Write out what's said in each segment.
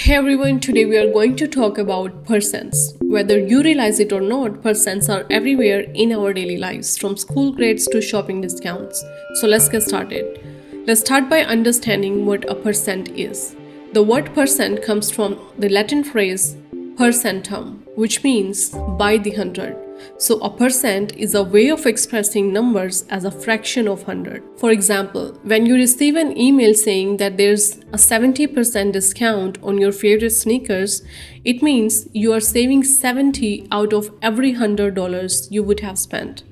Hey everyone, today we are going to talk about percents. Whether you realize it or not, percents are everywhere in our daily lives, from school grades to shopping discounts. So let's get started. Let's start by understanding what a percent is. The word percent comes from the Latin phrase per centum, which means by the hundred. So a percent is a way of expressing numbers as a fraction of 100. For example, when you receive an email saying that there's a 70% discount on your favorite sneakers, it means you are saving 70 out of every $100 you would have spent.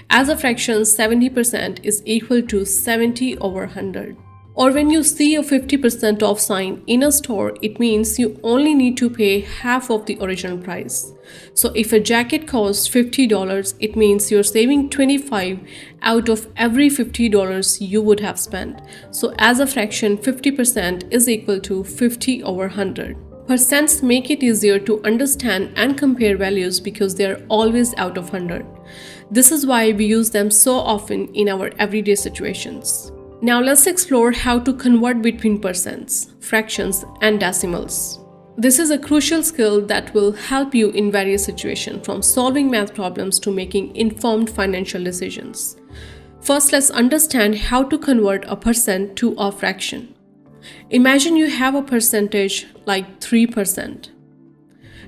As a fraction, 70% is equal to 70 over 100. Or when you see a 50% off sign in a store, it means you only need to pay half of the original price. So if a jacket costs $50, it means you're saving 25 out of every $50 you would have spent. So as a fraction, 50% is equal to 50 over 100. Percents make it easier to understand and compare values because they are always out of 100. This is why we use them so often in our everyday situations. Now let's explore how to convert between percents, fractions, and decimals. This is a crucial skill that will help you in various situations, from solving math problems to making informed financial decisions. First, let's understand how to convert a percent to a fraction. Imagine you have a percentage like 3%.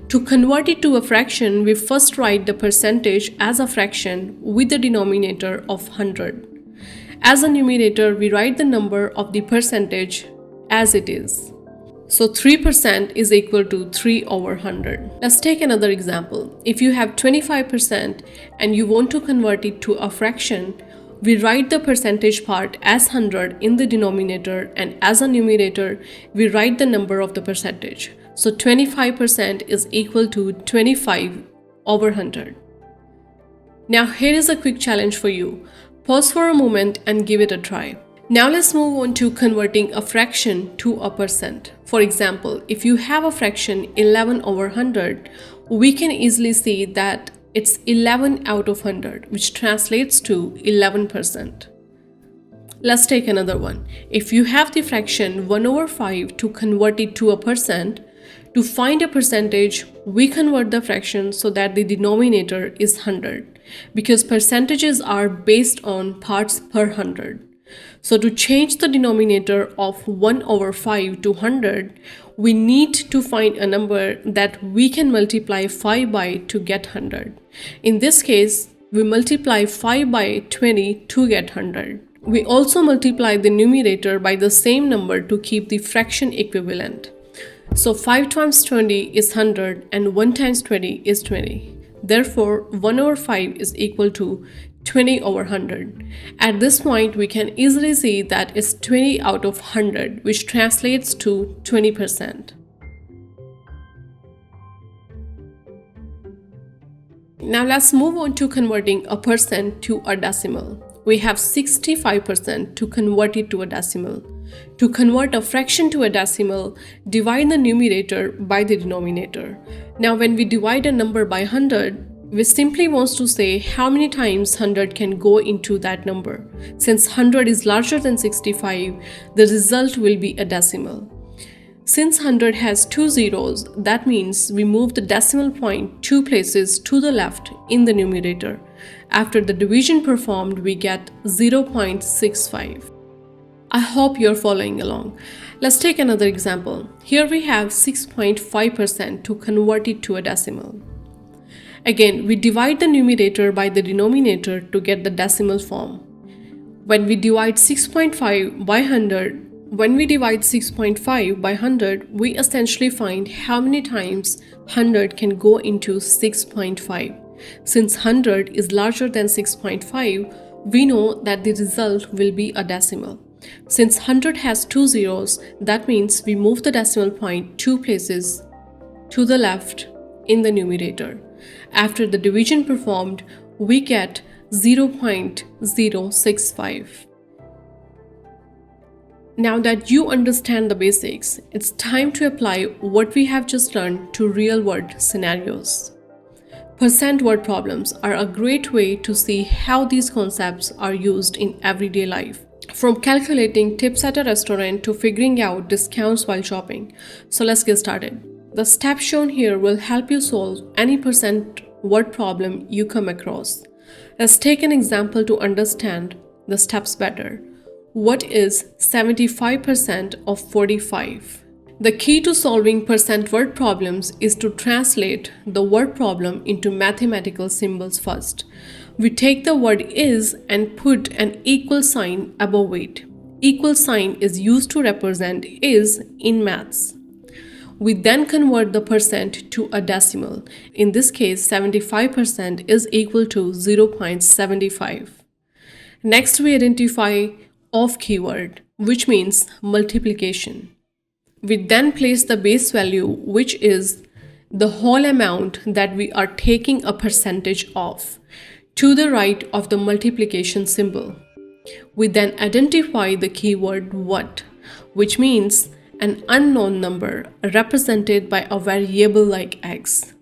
To convert it to a fraction, we first write the percentage as a fraction with the denominator of 100. As a numerator, we write the number of the percentage as it is. So 3% is equal to 3 over 100. Let's take another example. If you have 25% and you want to convert it to a fraction, we write the percentage part as 100 in the denominator, and as a numerator, we write the number of the percentage. So 25% is equal to 25 over 100. Now here is a quick challenge for you. Pause for a moment and give it a try. Now let's move on to converting a fraction to a percent. For example, if you have a fraction 11 over 100, we can easily see that it's 11 out of 100, which translates to 11%. Let's take another one. If you have the fraction 1 over 5 to convert it to a percent, to find a percentage, we convert the fraction so that the denominator is 100, because percentages are based on parts per 100. So to change the denominator of 1 over 5 to 100, we need to find a number that we can multiply 5 by to get 100. In this case, we multiply 5 by 20 to get 100. We also multiply the numerator by the same number to keep the fraction equivalent. So 5 times 20 is 100 and 1 times 20 is 20. Therefore, 1 over 5 is equal to 20 over 100. At this point, we can easily see that it's 20 out of 100, which translates to 20%. Now let's move on to converting a percent to a decimal. We have 65% to convert it to a decimal. To convert a fraction to a decimal, divide the numerator by the denominator. Now when we divide a number by 100, we simply want to say how many times 100 can go into that number. Since 100 is larger than 65, the result will be a decimal. Since 100 has two zeros, that means we move the decimal point 2 places to the left in the numerator. After the division performed, we get 0.65. I hope you're following along. Let's take another example. Here we have 6.5% to convert it to a decimal. Again, we divide the numerator by the denominator to get the decimal form. When we divide 6.5 by 100, we essentially find how many times 100 can go into 6.5. Since 100 is larger than 6.5, we know that the result will be a decimal. Since 100 has two zeros, that means we move the decimal point 2 places to the left in the numerator. After the division performed, we get 0.065. Now that you understand the basics, it's time to apply what we have just learned to real-world scenarios. Percent word problems are a great way to see how these concepts are used in everyday life. From calculating tips at a restaurant to figuring out discounts while shopping. So let's get started. The steps shown here will help you solve any percent word problem you come across. Let's take an example to understand the steps better. What is 75% of 45? The key to solving percent word problems is to translate the word problem into mathematical symbols first. We take the word is and put an equal sign above it. Equal sign is used to represent is in maths. We then convert the percent to a decimal. In this case, 75% is equal to 0.75. Next, we identify of keyword, which means multiplication. We then place the base value, which is the whole amount that we are taking a percentage of, to the right of the multiplication symbol. We then identify the keyword what, which means an unknown number represented by a variable like x.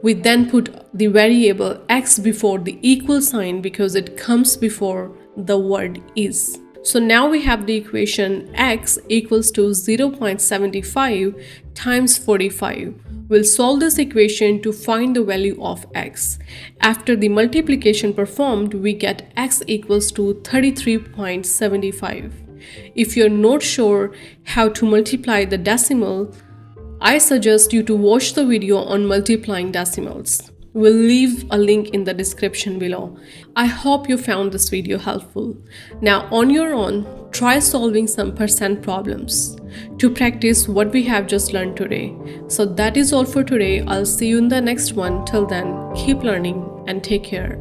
We then put the variable x before the equal sign because it comes before the word is. So now we have the equation x equals to 0.75 times 45. We'll solve this equation to find the value of x. After the multiplication performed, we get x equals to 33.75. If you're not sure how to multiply the decimal, I suggest you to watch the video on multiplying decimals. We'll leave a link in the description below. I hope you found this video helpful. Now on your own, try solving some percent problems to practice what we have just learned today. So that is all for today. I'll see you in the next one. Till then, keep learning and take care.